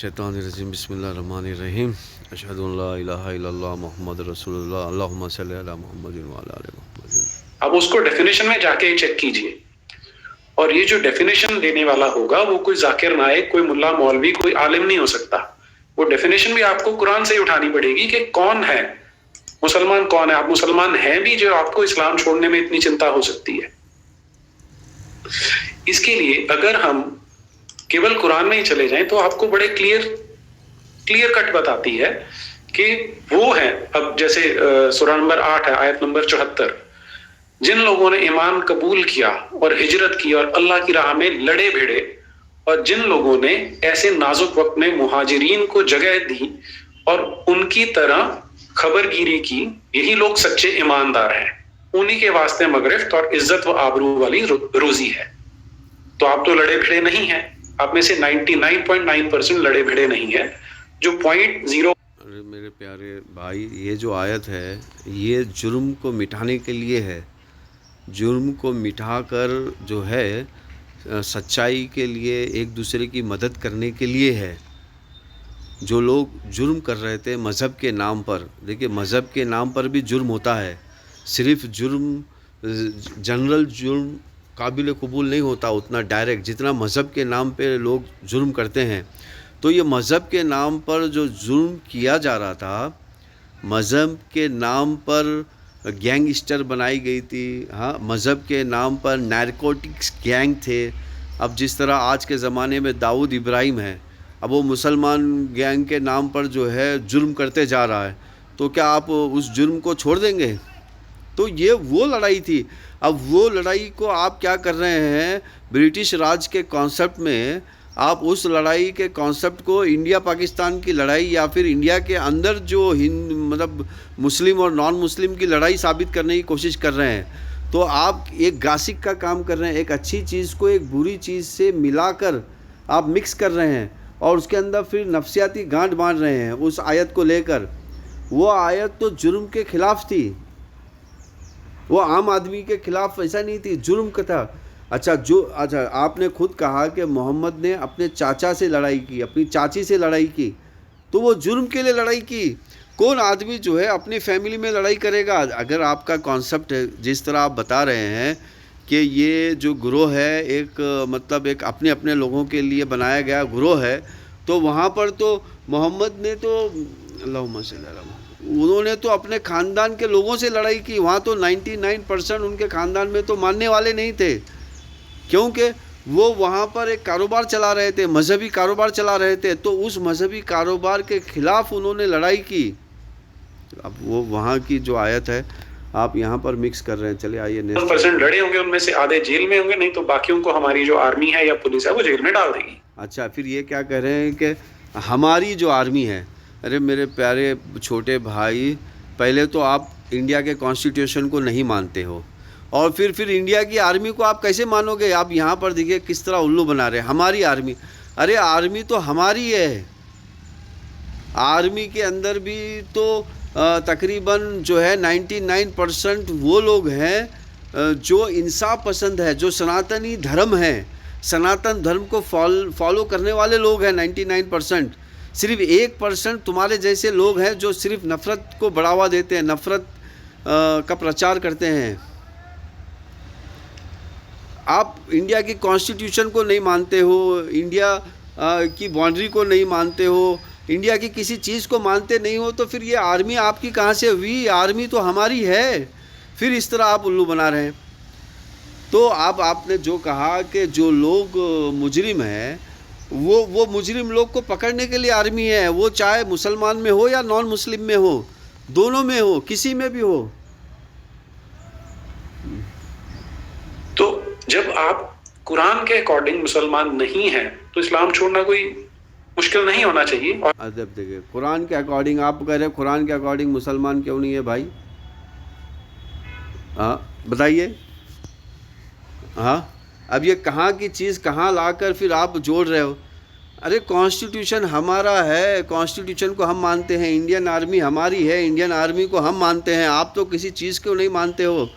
शैतानिर्रजीम बिस्मिल्लाहिर्रहमानिर्रहीम अशहदु अल्ला इलाहा इल्लल्लाह मुहम्मद रसूलुल्लाह अल्लाहुम्मा सल्लि अला मुहम्मदिन व अला आलि मुहम्मदिन। अब उसको डेफिनेशन में जाके चेक कीजिए, और ये जो डेफिनेशन देने वाला होगा वो कोई जाकिर नायक, कोई मुल्ला मौलवी, कोई आलिम नहीं हो सकता। वो डेफिनेशन भी आपको कुरान से ही उठानी पड़ेगी कि कौन है मुसलमान, कौन है। आप मुसलमान हैं भी जो आपको इस्लाम छोड़ने में इतनी चिंता हो सकती है। इसके लिए अगर हम केवल कुरान में ही चले जाएं तो आपको बड़े क्लियर कट बताती है कि वो है। अब जैसे सूरा नंबर 8 है, आयत नंबर 74, जिन लोगों ने ईमान कबूल किया और हिजरत की और अल्लाह की राह में लड़े भिड़े, और जिन लोगों ने ऐसे नाजुक वक्त में मुहाजिरीन को जगह दी और उनकी तरह खबरगिरी की, यही लोग सच्चे ईमानदार हैं। उन्हीं के वास्ते मगरिफ्त और इज्जत व आबरू वाली रोजी है। तो आप तो लड़े भिड़े नहीं हैं, आप में से 99.9% लड़े भिड़े नहीं है। जो 0.0। अरे मेरे प्यारे भाई, ये जो आयत है ये जुर्म को मिटाने के लिए है। जुर्म को मिटाकर जो है सच्चाई के लिए, एक दूसरे की मदद करने के लिए है। जो लोग जुर्म कर रहे थे मज़हब के नाम पर, देखिए मज़हब के नाम पर भी जुर्म होता है। सिर्फ जुर्म, जनरल जुर्म काबिल कबूल नहीं होता उतना डायरेक्ट, जितना मज़हब के नाम पे लोग जुर्म करते हैं। तो ये मज़हब के नाम पर जो जुर्म किया जा रहा था, मज़हब के नाम पर गैंगस्टर बनाई गई थी। हाँ, मज़हब के नाम पर नारकोटिक्स गैंग थे। अब जिस तरह आज के ज़माने में दाऊद इब्राहिम है, अब वो मुसलमान गैंग के नाम पर जो है जुर्म करते जा रहा है, तो क्या आप उस जुर्म को छोड़ देंगे? तो ये वो लड़ाई थी। अब वो लड़ाई को आप क्या कर रहे हैं, ब्रिटिश राज के कॉन्सेप्ट में आप उस लड़ाई के कॉन्सेप्ट को इंडिया पाकिस्तान की लड़ाई या फिर इंडिया के अंदर जो मतलब मुस्लिम और नॉन मुस्लिम की लड़ाई साबित करने की कोशिश कर रहे हैं। तो आप एक गासिक का काम कर रहे हैं, एक अच्छी चीज़ को एक बुरी चीज़ से मिलाकर आप मिक्स कर रहे हैं और उसके अंदर फिर नफसियाती गांठ बांध रहे हैं उस आयत को लेकर। वो आयत तो जुर्म के ख़िलाफ़ थी, वो आम आदमी के ख़िलाफ़ ऐसा नहीं थी, जुर्म का था। अच्छा आपने खुद कहा कि मोहम्मद ने अपने चाचा से लड़ाई की, अपनी चाची से लड़ाई की, तो वो जुर्म के लिए लड़ाई की। कौन आदमी जो है अपनी फैमिली में लड़ाई करेगा? अगर आपका कॉन्सेप्ट है जिस तरह आप बता रहे हैं कि ये जो ग्रोह है एक मतलब एक अपने अपने लोगों के लिए बनाया गया ग्रोह है, तो वहाँ पर तो मोहम्मद ने तो अल्लाहुम्मा सल्ली अला मुहम्मद, उन्होंने तो अपने ख़ानदान के लोगों से लड़ाई की। वहाँ तो 99% उनके ख़ानदान में तो मानने वाले नहीं थे, क्योंकि वो वहाँ पर एक कारोबार चला रहे थे, मजहबी कारोबार चला रहे थे। तो उस मजहबी कारोबार के ख़िलाफ़ उन्होंने लड़ाई की। अब वो वहाँ की जो आयत है आप यहाँ पर मिक्स कर रहे हैं। चलिए आइए, 10% लड़े होंगे, उनमें से आधे जेल में होंगे, नहीं तो बाकियों को हमारी जो आर्मी है या पुलिस है वो जेल में डाल देगी। अच्छा, फिर ये क्या कह रहे हैं कि हमारी जो आर्मी है? अरे मेरे प्यारे छोटे भाई, पहले तो आप इंडिया के कॉन्स्टिट्यूशन को नहीं मानते हो, और फिर इंडिया की आर्मी को आप कैसे मानोगे? आप यहाँ पर देखिए किस तरह उल्लू बना रहे हैं, हमारी आर्मी। अरे आर्मी तो हमारी है। आर्मी के अंदर भी तो तकरीबन जो है 99% वो लोग हैं जो इंसाफ पसंद है, जो सनातनी धर्म है, सनातन धर्म को फॉलो करने वाले लोग हैं 99%। सिर्फ 1% तुम्हारे जैसे लोग हैं जो सिर्फ नफ़रत को बढ़ावा देते हैं, नफ़रत का प्रचार करते हैं। आप इंडिया की कॉन्स्टिट्यूशन को नहीं मानते हो, इंडिया की बाउंड्री को नहीं मानते हो, इंडिया की किसी चीज़ को मानते नहीं हो, तो फिर ये आर्मी आपकी कहाँ से हुई? आर्मी तो हमारी है। फिर इस तरह आप उल्लू बना रहे हैं। तो आपने जो कहा कि जो लोग मुजरिम हैं वो मुजरिम लोग को पकड़ने के लिए आर्मी है, वो चाहे मुसलमान में हो या नॉन मुस्लिम में हो, दोनों में हो, किसी में भी हो। तो जब आप कुरान के अकॉर्डिंग मुसलमान नहीं हैं तो इस्लाम छोड़ना कोई मुश्किल नहीं होना चाहिए। और अदब देखिए, कुरान के अकॉर्डिंग आप कह रहे हैं, कुरान के अकॉर्डिंग मुसलमान क्यों नहीं है भाई? हाँ बताइए। हाँ, अब ये कहाँ की चीज़ कहाँ लाकर फिर आप जोड़ रहे हो? अरे कॉन्स्टिट्यूशन हमारा है, कॉन्स्टिट्यूशन को हम मानते हैं, इंडियन आर्मी हमारी है, इंडियन आर्मी को हम मानते हैं। आप तो किसी चीज़ को नहीं मानते हो,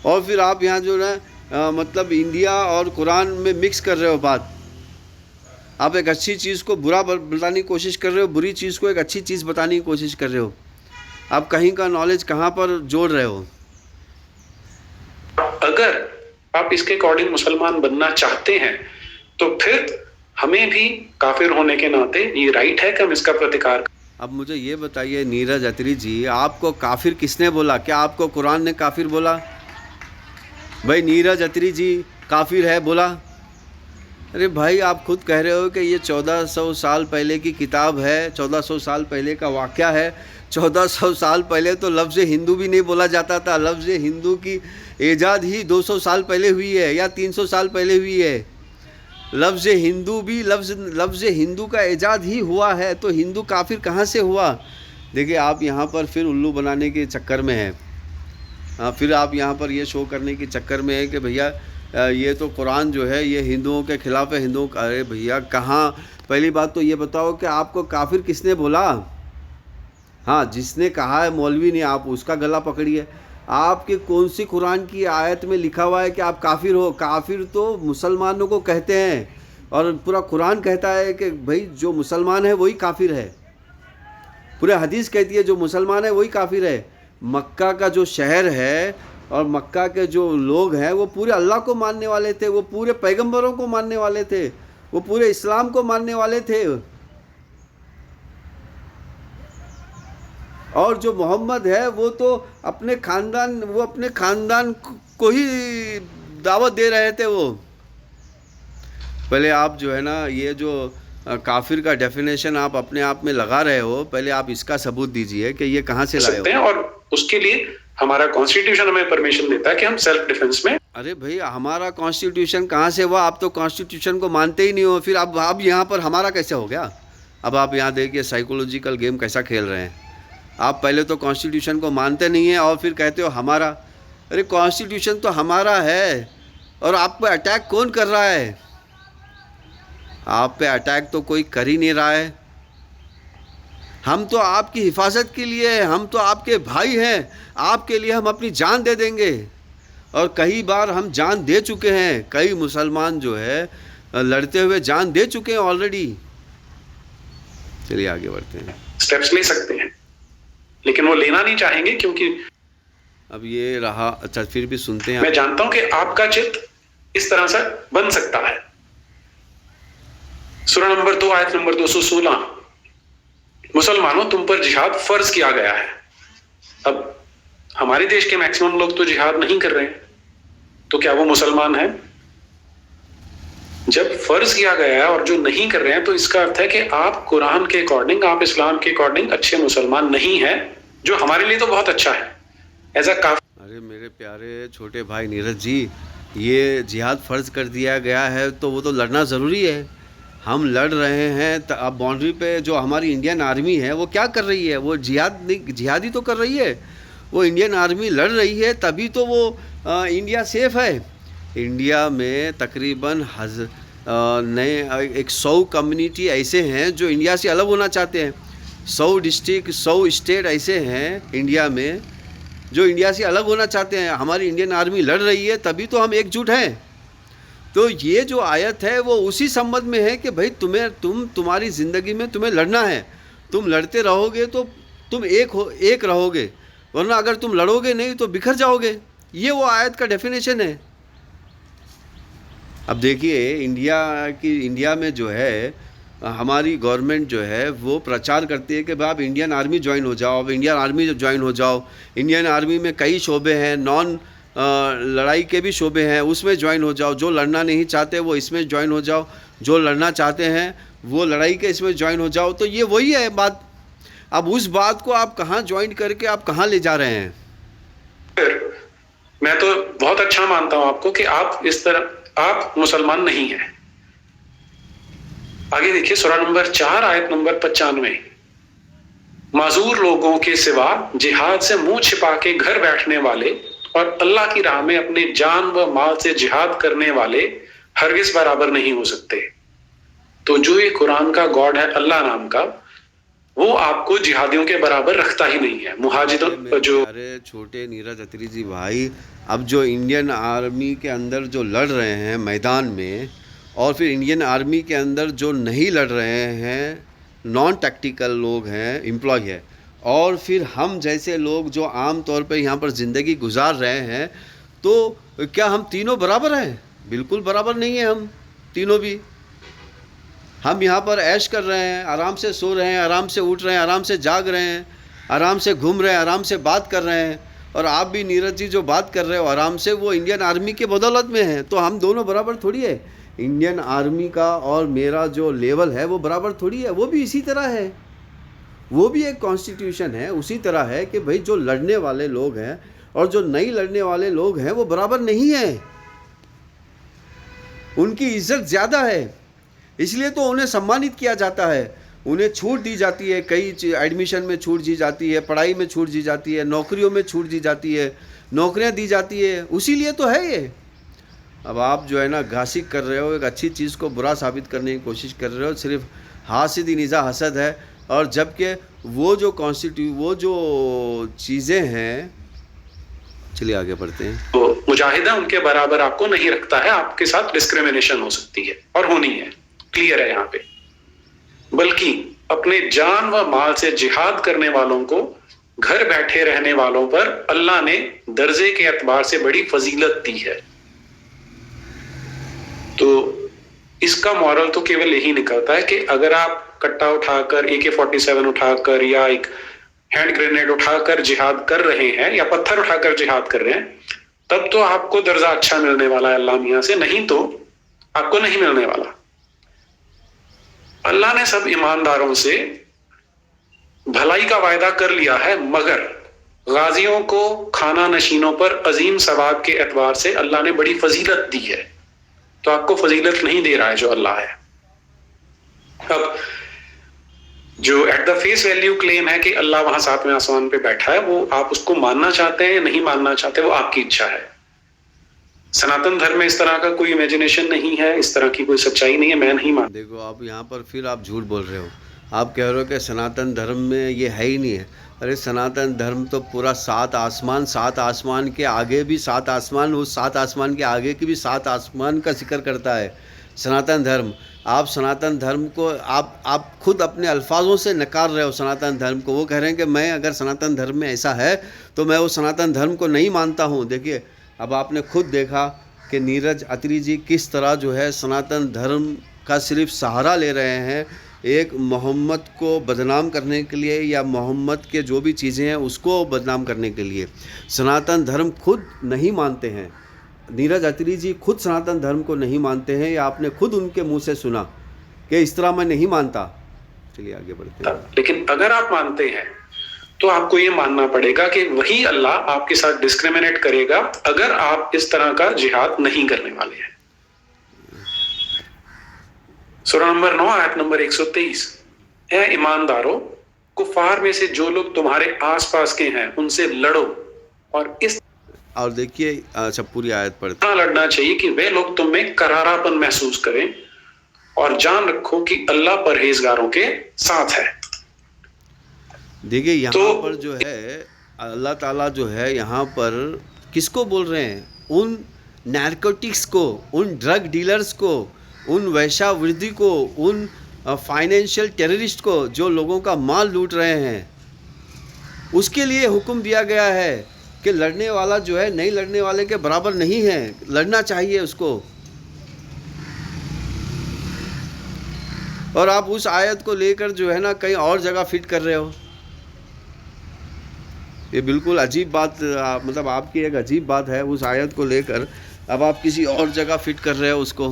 और फिर आप यहाँ जो है मतलब इंडिया और कुरान में मिक्स कर रहे हो बात। आप एक अच्छी चीज़ को बुरा बताने की कोशिश कर रहे हो, बुरी चीज़ को एक अच्छी चीज़ बताने की कोशिश कर रहे हो। आप कहीं का नॉलेज कहाँ पर जोड़ रहे हो? अगर आप इसके अकॉर्डिंग मुसलमान बनना चाहते हैं तो फिर हमें भी काफिर होने के नाते ये राइट है कि हम इसका प्रतिकार। अब मुझे ये बताइए नीरज अत्री जी, आपको काफिर किसने बोला? क्या आपको कुरान ने काफिर बोला? भाई नीरज अत्री जी काफिर है बोला? अरे भाई, आप खुद कह रहे हो कि ये 1400 साल पहले की किताब है, 1400 साल पहले का वाक़या है। 1400 साल पहले तो लफ्ज़ हिंदू भी नहीं बोला जाता था। लफ्ज़ हिंदू की ईजाद ही 200 साल पहले हुई है या 300 साल पहले हुई है। लफ्ज़ हिंदू भी लफ्ज़ हिंदू का ईजाद ही हुआ है, तो हिंदू काफिर कहाँ से हुआ? देखिए, आप यहाँ पर फिर उल्लू बनाने के चक्कर में हैं। हाँ, फिर आप यहाँ पर ये शो करने के चक्कर में है कि भैया ये तो कुरान जो है ये हिंदुओं के खिलाफ है। हिंदुओं का, अरे भैया कहाँ? पहली बात तो ये बताओ कि आपको काफिर किसने बोला? हाँ, जिसने कहा है मौलवी ने, आप उसका गला पकड़िए। आपके कौन सी कुरान की आयत में लिखा हुआ है कि आप काफिर हो? काफिर तो मुसलमानों को कहते हैं, और पूरा कुरान कहता है कि भाई जो मुसलमान है वही काफिर है। पूरे हदीस कहती है जो मुसलमान है वही काफिर है। मक्का का जो शहर है और मक्का के जो लोग हैं वो पूरे अल्लाह को मानने वाले थे, वो पूरे पैगंबरों को मानने वाले थे, वो पूरे इस्लाम को मानने वाले थे। और जो मोहम्मद है वो तो अपने खानदान को ही दावत दे रहे थे। वो पहले आप जो है ना, ये जो काफिर का डेफिनेशन आप अपने आप में लगा रहे हो, पहले आप इसका सबूत दीजिए कि ये कहाँ से लाए हो। और उसके लिए हमारा कॉन्स्टिट्यूशन हमें परमिशन देता है कि हम सेल्फ डिफेंस में। अरे भाई, हमारा कॉन्स्टिट्यूशन कहाँ से हुआ? आप तो कॉन्स्टिट्यूशन को मानते ही नहीं हो, फिर अब यहाँ पर हमारा कैसे हो गया? अब आप यहाँ देखिए साइकोलॉजिकल गेम कैसा खेल रहे हैं। आप पहले तो कॉन्स्टिट्यूशन को मानते नहीं हैं और फिर कहते हो हमारा। अरे कॉन्स्टिट्यूशन तो हमारा है, और आप पे अटैक कौन कर रहा है? आप पे अटैक तो कोई कर ही नहीं रहा है। हम तो आपकी हिफाजत के लिए हैं, हम तो आपके भाई हैं, आपके लिए हम अपनी जान दे देंगे। और कई बार हम जान दे चुके हैं, कई मुसलमान जो है लड़ते हुए जान दे चुके हैं ऑलरेडी। चलिए आगे बढ़ते हैं। स्टेप्स ले सकते हैं, लेकिन वो लेना नहीं चाहेंगे क्योंकि अब ये रहा। अच्छा, फिर भी सुनते हैं। मैं जानता हूं कि आपका चित्त इस तरह से बन सकता है। सूरा नंबर 2 आयत नंबर 216, मुसलमानों तुम पर जिहाद फर्ज किया गया है। अब हमारे देश के मैक्सिमम लोग तो जिहाद नहीं कर रहे हैं, तो क्या वो मुसलमान है? जब फर्ज किया गया है और जो नहीं कर रहे हैं, तो इसका अर्थ है कि आप कुरान के अकॉर्डिंग, आप इस्लाम के अकॉर्डिंग अच्छे मुसलमान नहीं हैं, जो हमारे लिए तो बहुत अच्छा है एज अ काफिर। अरे मेरे प्यारे छोटे भाई नीरज जी, ये जिहाद फ़र्ज कर दिया गया है तो वो तो लड़ना ज़रूरी है। हम लड़ रहे हैं, तो अब बाउंड्री पे जो हमारी इंडियन आर्मी है वो क्या कर रही है? वो जिहादी तो कर रही है। वो इंडियन आर्मी लड़ रही है, तभी तो वो इंडिया सेफ़ है। इंडिया में तकरीबन नए 100 कम्युनिटी ऐसे हैं जो इंडिया से अलग होना चाहते हैं। 100 डिस्ट्रिक्ट, 100 स्टेट ऐसे हैं इंडिया में जो इंडिया से अलग होना चाहते हैं। हमारी इंडियन आर्मी लड़ रही है, तभी तो हम एकजुट हैं। तो ये जो आयत है वो उसी संबंध में है कि भाई तुम्हारी ज़िंदगी में तुम्हें लड़ना है। तुम लड़ते रहोगे तो तुम एक रहोगे, वरना अगर तुम लड़ोगे नहीं तो बिखर जाओगे। ये वो आयत का डेफिनेशन है। अब देखिए, इंडिया में जो है हमारी गवर्नमेंट जो है वो प्रचार करती है कि भाई आप इंडियन आर्मी ज्वाइन हो जाओ, अब इंडियन आर्मी ज्वाइन हो जाओ। इंडियन आर्मी में कई शोबे हैं, नॉन लड़ाई के भी शोबे हैं, उसमें ज्वाइन हो जाओ। जो लड़ना नहीं चाहते वो इसमें ज्वाइन हो जाओ, जो लड़ना चाहते हैं वो लड़ाई के इसमें ज्वाइन हो जाओ। तो ये वही है बात। अब उस बात को आप कहाँ ज्वाइन करके आप कहाँ ले जा रहे हैं? मैं तो बहुत अच्छा मानता हूं आपको कि आप इस तरह आप मुसलमान नहीं हैं। आगे देखिए सूरा नंबर 4 आयत नंबर 95, माजूर लोगों के सिवा जिहाद से मुंह छिपा के घर बैठने वाले और अल्लाह की राह में अपने जान व माल से जिहाद करने वाले हरगिज बराबर नहीं हो सकते। तो जो ये कुरान का गॉड है अल्लाह नाम का, वो आपको जिहादियों के बराबर रखता ही नहीं है। मुहाजिरों जो, अरे छोटे नीरज अत्री जी भाई, अब जो इंडियन आर्मी के अंदर जो लड़ रहे हैं मैदान में, और फिर इंडियन आर्मी के अंदर जो नहीं लड़ रहे हैं, नॉन टैक्टिकल लोग हैं, एम्प्लॉय है, और फिर हम जैसे लोग जो आम तौर पे यहाँ पर ज़िंदगी गुजार रहे हैं, तो क्या हम तीनों बराबर हैं? बिल्कुल बराबर नहीं है हम तीनों भी। हम यहाँ पर ऐश कर रहे हैं, आराम से सो रहे हैं, आराम से उठ रहे हैं, आराम से जाग रहे हैं, आराम से घूम रहे हैं, आराम से बात कर रहे हैं, और आप भी नीरज जी जो बात कर रहे हो आराम से, वो इंडियन आर्मी के बदौलत में है। तो हम दोनों बराबर थोड़ी है। इंडियन आर्मी का और मेरा जो लेवल है वो बराबर थोड़ी है, वो भी इसी तरह है। वो भी एक कॉन्स्टिट्यूशन है, उसी तरह है कि भाई जो लड़ने वाले लोग हैं और जो नहीं लड़ने वाले लोग हैं वो बराबर नहीं हैं, उनकी इज्जत ज़्यादा है, इसलिए तो उन्हें सम्मानित किया जाता है, उन्हें छूट दी जाती है, कई एडमिशन में छूट दी जाती है, पढ़ाई में छूट दी जाती है, नौकरियों में छूट दी जाती है, नौकरियां दी जाती है, उसी लिए तो है ये। अब आप जो है ना घासिक कर रहे हो, एक अच्छी चीज़ को बुरा साबित करने की कोशिश कर रहे हो, सिर्फ हासिद निज़ा हसद है। और जबकि वो जो चीज़ें हैं, चलिए आगे बढ़ते हैं। तो मुजाहिदा उनके बराबर आपको नहीं रखता है, आपके साथ डिस्क्रिमिनेशन हो सकती है और होनी है, क्लियर है यहाँ पे। बल्कि अपने जान व माल से जिहाद करने वालों को, घर बैठे रहने वालों पर अल्लाह ने दर्जे के एतबार से बड़ी फजीलत दी है। तो इसका मॉरल तो केवल यही निकलता है कि अगर आप कट्टा उठाकर, AK-47 उठाकर या एक हैंड ग्रेनेड उठाकर जिहाद कर रहे हैं या पत्थर उठाकर जिहाद कर रहे हैं, तब तो आपको दर्जा अच्छा मिलने वाला है अल्लाह मियां से, नहीं तो आपको नहीं मिलने वाला। अल्लाह ने सब ईमानदारों से भलाई का वायदा कर लिया है, मगर गाजियों को, खाना नशीनों पर अजीम सवाब के एतबार से अल्लाह ने बड़ी फजीलत दी है। तो आपको फजीलत नहीं दे रहा है जो अल्लाह है। अब जो at the face value claim है कि अल्लाह वहां सातवें आसमान पे बैठा है, वो आप उसको मानना चाहते हैं नहीं मानना चाहते, वो आपकी इच्छा है। सनातन धर्म में इस तरह का कोई इमेजिनेशन नहीं है, इस तरह की कोई सच्चाई नहीं है, मैं नहीं मानता। देखो आप यहाँ पर फिर आप झूठ बोल रहे हो। आप कह रहे हो कि सनातन धर्म में ये है ही नहीं है। अरे सनातन धर्म तो पूरा 7 आसमान, 7 आसमान के आगे भी 7 आसमान, उस 7 आसमान के आगे की भी 7 आसमान का जिक्र करता है सनातन धर्म। आप सनातन धर्म को आप खुद अपने अल्फाजों से नकार रहे हो सनातन धर्म को। वो कह रहे हैं कि मैं अगर सनातन धर्म में ऐसा है तो मैं वो सनातन धर्म को नहीं मानता हूँ। देखिए अब आपने खुद देखा कि नीरज अत्री जी किस तरह जो है सनातन धर्म का सिर्फ सहारा ले रहे हैं, एक मोहम्मद को बदनाम करने के लिए या मोहम्मद के जो भी चीज़ें हैं उसको बदनाम करने के लिए। सनातन धर्म खुद नहीं मानते हैं, नीरज अत्री जी खुद सनातन धर्म को नहीं मानते हैं, या आपने खुद उनके मुंह से सुना कि इस तरह मैं नहीं मानता। चलिए आगे बढ़ते हैं। लेकिन अगर आप मानते हैं तो आपको ये मानना पड़ेगा कि वही अल्लाह आपके साथ डिस्क्रिमिनेट करेगा अगर आप इस तरह का जिहाद नहीं करने वाले हैं। सूरा नंबर 9 आयत नंबर 123, ऐ ईमानदारों, कुफार में से जो लोग तुम्हारे आसपास के हैं उनसे लड़ो, और इस और देखिए अच्छा पूरी आयत पढ़ते लड़ना चाहिए कि वे लोग तुम में करारापन महसूस करें, और जान रखो कि अल्लाह परहेजगारों के साथ है। देखिए यहाँ पर जो है अल्लाह ताला जो है यहाँ पर किसको बोल रहे हैं? उन नारकोटिक्स को, उन ड्रग डीलर्स को, उन वैश्यावृत्ति को, उन फाइनेंशियल टेररिस्ट को जो लोगों का माल लूट रहे हैं, उसके लिए हुक्म दिया गया है कि लड़ने वाला जो है नहीं लड़ने वाले के बराबर नहीं है, लड़ना चाहिए उसको। और आप उस आयत को लेकर जो है ना कहीं और जगह फिट कर रहे हो। ये बिल्कुल अजीब बात, मतलब आपकी एक अजीब बात है, उस आयत को लेकर अब आप किसी और जगह फिट कर रहे हो उसको।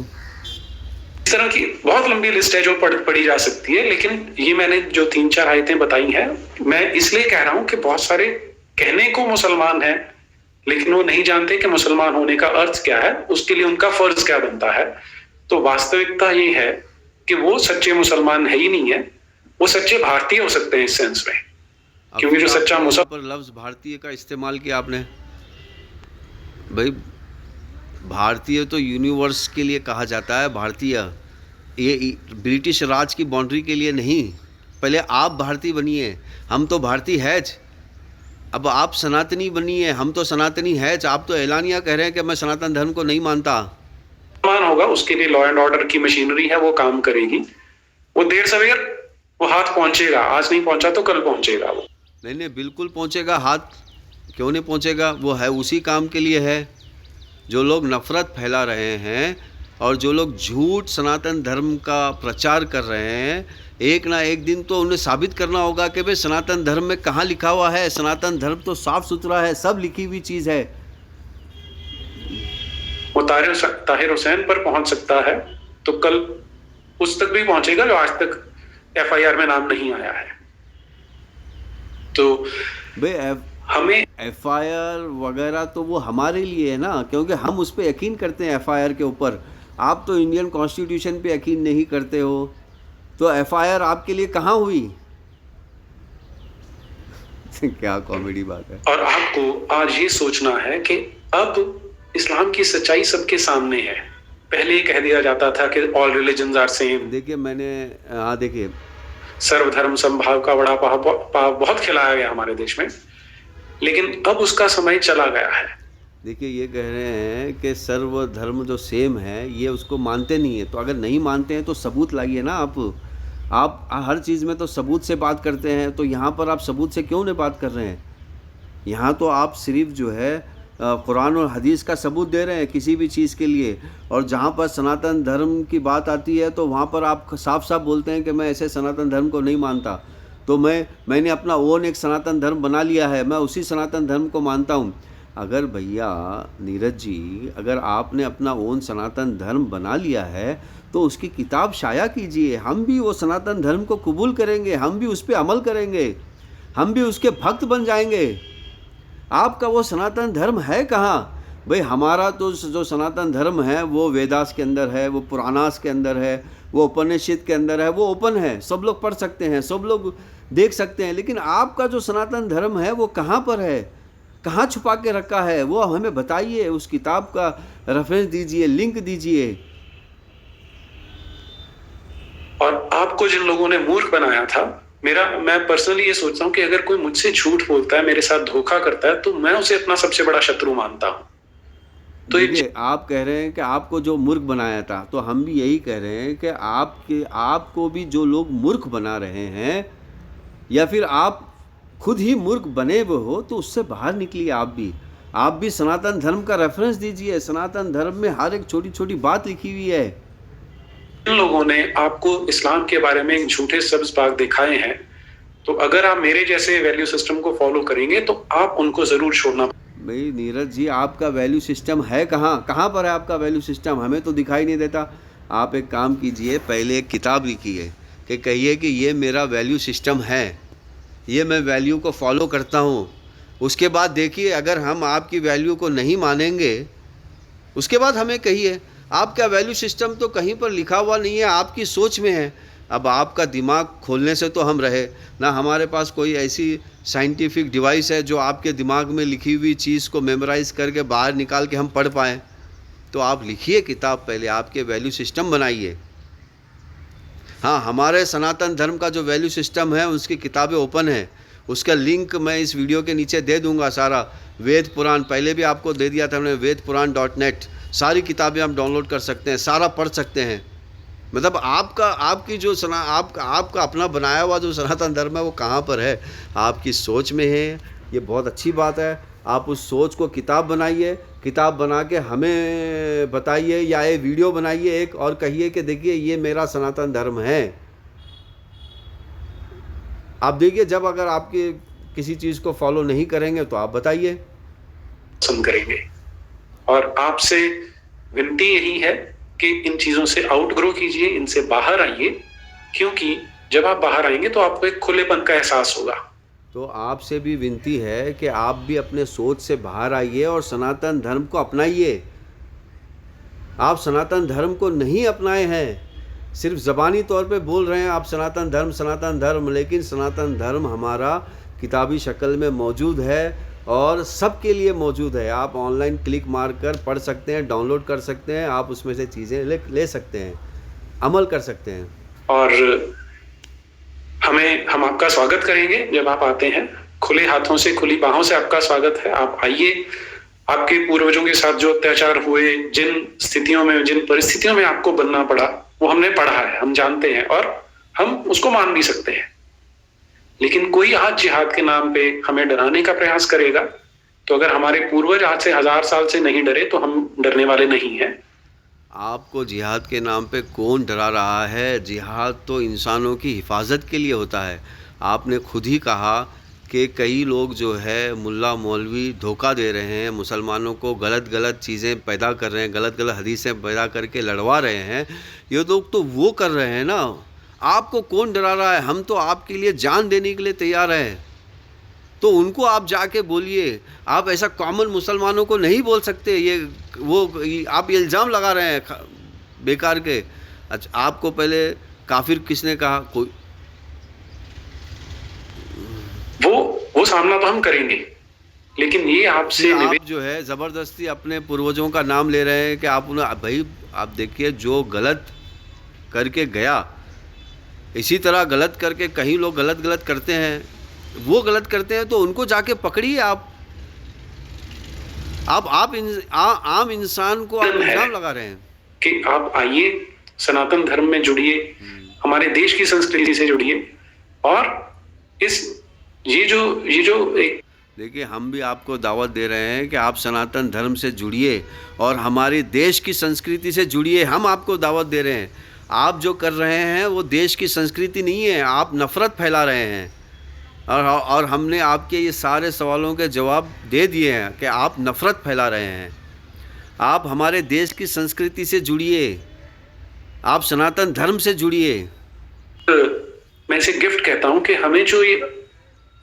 इस तरह की बहुत लंबी लिस्ट है जो पढ़ी जा सकती है, लेकिन ये मैंने जो 3-4 आयतें बताई हैं, मैं इसलिए कह रहा हूं कि बहुत सारे कहने को मुसलमान हैं लेकिन वो नहीं जानते कि मुसलमान होने का अर्थ क्या है, उसके लिए उनका फर्ज क्या बनता है। तो वास्तविकता ये है कि वो सच्चे मुसलमान है ही नहीं है, वो सच्चे भारतीय हो सकते हैं इस सेंस में, क्योंकि जो सच्चा मुसलमान पर लफ्ज़ भारतीय का इस्तेमाल किया आपने। भाई भारतीय तो यूनिवर्स के लिए कहा जाता है, भारतीय ये ब्रिटिश राज की बाउंड्री के लिए नहीं। पहले आप भारतीय बनिए, हम तो भारतीय हैज। अब आप सनातनी बनिए, हम तो सनातनी हैज। आप तो एलानिया कह रहे हैं कि मैं सनातन धर्म को नहीं मानता। मान होगा, उसके लिए लॉ एंड ऑर्डर की मशीनरी है, वो काम करेगी। वो देर सवेर वो हाथ पहुंचेगा, आज नहीं पहुंचा तो कल पहुंचेगा वो। नहीं नहीं, बिल्कुल पहुंचेगा हाथ, क्यों नहीं पहुंचेगा। वो है उसी काम के लिए है। जो लोग नफ़रत फैला रहे हैं और जो लोग झूठ सनातन धर्म का प्रचार कर रहे हैं, एक ना एक दिन तो उन्हें साबित करना होगा कि भाई सनातन धर्म में कहाँ लिखा हुआ है। सनातन धर्म तो साफ सुथरा है, सब लिखी हुई चीज़ है। वो ताहिर हुसैन पर पहुंच सकता है तो कल उस तक भी पहुंचेगा जो आज तक एफआईआर में नाम नहीं आया है। तो भाई हमें एफआईआर वगैरह तो वो हमारे लिए है ना, क्योंकि हम उस पर यकीन करते हैं एफआईआर के ऊपर। आप तो इंडियन कॉन्स्टिट्यूशन पे यकीन नहीं करते हो, तो एफआईआर आपके लिए कहाँ हुई? क्या कॉमेडी बात है। और आपको आज ये सोचना है कि अब इस्लाम की सच्चाई सबके सामने है। पहले ये कह दिया जाता था कि ऑल रिलीजन्स आर सेम। देखिए मैंने देखिए सर्वधर्म समभाव का बड़ा पाव बहुत खिलाया गया हमारे देश में, लेकिन अब उसका समय चला गया है। देखिए ये कह रहे हैं कि सर्वधर्म जो सेम है, ये उसको मानते नहीं है। तो अगर नहीं मानते हैं तो सबूत लाइए ना। आप हर चीज़ में तो सबूत से बात करते हैं, तो यहाँ पर आप सबूत से क्यों नहीं बात कर रहे हैं? यहाँ तो आप सिर्फ जो है कुरान और हदीस का सबूत दे रहे हैं किसी भी चीज़ के लिए। और जहाँ पर सनातन धर्म की बात आती है तो वहाँ पर आप साफ साफ बोलते हैं कि मैं ऐसे सनातन धर्म को नहीं मानता। तो मैंने अपना ओन एक सनातन धर्म बना लिया है, मैं उसी सनातन धर्म को मानता हूँ। अगर भैया नीरज जी, अगर आपने अपना ओन सनातन धर्म बना लिया है तो उसकी किताब शाया कीजिए। हम भी वो सनातन धर्म को कबूल करेंगे, हम भी उस पर अमल करेंगे, हम भी उसके भक्त बन जाएंगे। आपका वो सनातन धर्म है कहाँ? भाई हमारा तो जो सनातन धर्म है वो वेदास के अंदर है, वो पुराणास के अंदर है, वो उपनिषद के अंदर है, वो ओपन है, सब लोग पढ़ सकते हैं, सब लोग देख सकते हैं। लेकिन आपका जो सनातन धर्म है वो कहाँ पर है, कहाँ छुपा के रखा है? वो हमें बताइए, उस किताब का रेफरेंस दीजिए, लिंक दीजिए। और आपको जिन लोगों ने मूर्ख बनाया था, मैं पर्सनली ये सोचता हूँ कि अगर कोई मुझसे झूठ बोलता है, मेरे साथ धोखा करता है, तो मैं उसे अपना सबसे बड़ा शत्रु मानता हूँ। तो ये आप कह रहे हैं कि आपको जो मूर्ख बनाया था, तो हम भी यही कह रहे हैं कि आपको भी जो लोग मूर्ख बना रहे हैं, या फिर आप खुद ही मूर्ख बने हुए हो, तो उससे बाहर निकलिए। आप भी सनातन धर्म का रेफरेंस दीजिए। सनातन धर्म में हर एक छोटी छोटी बात लिखी हुई है। इन लोगों ने आपको इस्लाम के बारे में एक झूठे सब्ज बाग दिखाए हैं, तो अगर आप मेरे जैसे वैल्यू सिस्टम को फॉलो करेंगे तो आप उनको जरूर छोड़ना। भाई नीरज जी, आपका वैल्यू सिस्टम है कहाँ पर है आपका वैल्यू सिस्टम? हमें तो दिखाई नहीं देता। आप एक काम कीजिए, पहले एक किताब लिखिए कि कहिए कि ये मेरा वैल्यू सिस्टम है, ये मैं वैल्यू को फॉलो करता हूँ। उसके बाद देखिए, अगर हम आपकी वैल्यू को नहीं मानेंगे, उसके बाद हमें कहिए। आपका वैल्यू सिस्टम तो कहीं पर लिखा हुआ नहीं है, आपकी सोच में है। अब आपका दिमाग खोलने से तो हम रहे ना, हमारे पास कोई ऐसी साइंटिफिक डिवाइस है जो आपके दिमाग में लिखी हुई चीज़ को मेमोराइज़ करके बाहर निकाल के हम पढ़ पाएँ। तो आप लिखिए किताब, पहले आपके वैल्यू सिस्टम बनाइए। हाँ, हमारे सनातन धर्म का जो वैल्यू सिस्टम है उसकी किताबें ओपन है, उसका लिंक मैं इस वीडियो के नीचे दे दूंगा। सारा वेद पुराण पहले भी आपको दे दिया था हमने, vedpuran.net, सारी किताबें आप डाउनलोड कर सकते हैं, सारा पढ़ सकते हैं। मतलब आपकी जो आपका अपना बनाया हुआ जो सनातन धर्म है वो कहाँ पर है? आपकी सोच में है। ये बहुत अच्छी बात है। आप उस सोच को किताब बनाइए, किताब बना के हमें बताइए, या ये वीडियो बनाइए एक, और कहिए कि देखिए ये मेरा सनातन धर्म है। आप देखिए, जब अगर आपके किसी चीज़ को फॉलो नहीं करेंगे तो आप बताइए। पसंद करेंगे। और आपसे विनती यही है कि इन चीज़ों से आउटग्रो कीजिए, इनसे बाहर आइए, क्योंकि जब आप बाहर आएंगे तो आपको एक खुलेपन का एहसास होगा। तो आपसे भी विनती है कि आप भी अपने सोच से बाहर आइए और सनातन धर्म को अपनाइए। आप सनातन धर्म को नहीं अपनाए हैं, सिर्फ ज़बानी तौर पे बोल रहे हैं आप सनातन धर्म, लेकिन सनातन धर्म हमारा किताबी शक्ल में मौजूद है और सबके लिए मौजूद है। आप ऑनलाइन क्लिक मार कर पढ़ सकते हैं, डाउनलोड कर सकते हैं, आप उसमें से चीज़ें ले सकते हैं, अमल कर सकते हैं। और हम आपका स्वागत करेंगे जब आप आते हैं। खुले हाथों से, खुली बाहों से आपका स्वागत है। आप आइए, आपके पूर्वजों के साथ जो अत्याचार हुए, जिन स्थितियों में, जिन परिस्थितियों में आपको बनना पड़ा, वो हमने पढ़ा है, हम जानते हैं और हम उसको मान भी सकते हैं। लेकिन कोई आज जिहाद के नाम पे हमें डराने का प्रयास करेगा, तो अगर हमारे पूर्वज आज से 1000 साल से नहीं डरे तो हम डरने वाले नहीं हैं। आपको जिहाद के नाम पे कौन डरा रहा है? जिहाद तो इंसानों की हिफाजत के लिए होता है। आपने खुद ही कहा कि कई लोग जो है मुल्ला मौलवी धोखा दे रहे हैं, मुसलमानों को गलत गलत चीज़ें पैदा कर रहे हैं, गलत गलत हदीसें पैदा करके लड़वा रहे हैं। ये लोग तो वो कर रहे हैं ना, आपको कौन डरा रहा है? हम तो आपके लिए जान देने के लिए तैयार हैं। तो उनको आप जाके बोलिए। आप ऐसा कॉमन मुसलमानों को नहीं बोल सकते। आप ये इल्ज़ाम लगा रहे हैं बेकार के। अच्छा, आपको पहले काफिर किसने कहा? कोई वो सामना तो हम करेंगे, लेकिन ये आपसे आप जो है ज़बरदस्ती अपने पूर्वजों का नाम ले रहे हैं कि आप उन्हें भाई, आप देखिए जो गलत करके गया, इसी तरह गलत करके कहीं लोग गलत गलत करते हैं, वो गलत करते हैं तो उनको जाके पकड़िए। आप आम इंसान को आप इल्ज़ाम लगा रहे हैं कि आप आइए, सनातन धर्म में जुड़िए, हमारे देश की संस्कृति से जुड़िए, और ये जो एक, देखिए हम भी आपको दावत दे रहे हैं कि आप सनातन धर्म से जुड़िए और हमारे देश की संस्कृति से जुड़िए। हम आपको दावत दे रहे हैं। आप जो कर रहे हैं वो देश की संस्कृति नहीं है, आप नफ़रत फैला रहे हैं। और हमने आपके ये सारे सवालों के जवाब दे दिए हैं कि आप नफ़रत फैला रहे हैं। आप हमारे देश की संस्कृति से जुड़िए, आप सनातन धर्म से जुड़िए। मैं इसे गिफ्ट कहता हूं कि हमें जो ये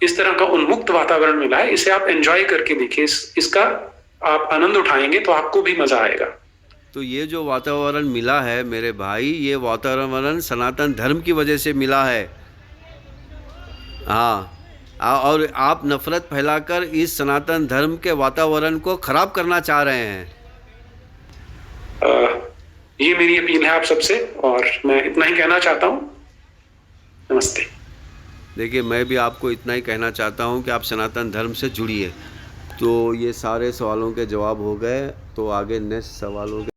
इस तरह का उन्मुक्त वातावरण मिला है, इसे आप एंजॉय करके देखिए, इसका आप आनंद उठाएंगे तो आपको भी मजा आएगा। तो ये जो वातावरण मिला है मेरे भाई, ये वातावरण सनातन धर्म की वजह से मिला है। हाँ, और आप नफ़रत फैलाकर इस सनातन धर्म के वातावरण को ख़राब करना चाह रहे हैं। ये मेरी अपील है आप सबसे, और मैं इतना ही कहना चाहता हूँ। नमस्ते। देखिए, मैं भी आपको इतना ही कहना चाहता हूँ कि आप सनातन धर्म से जुड़िए। तो ये सारे सवालों के जवाब हो गए, तो आगे नेक्स्ट सवाल हो गया।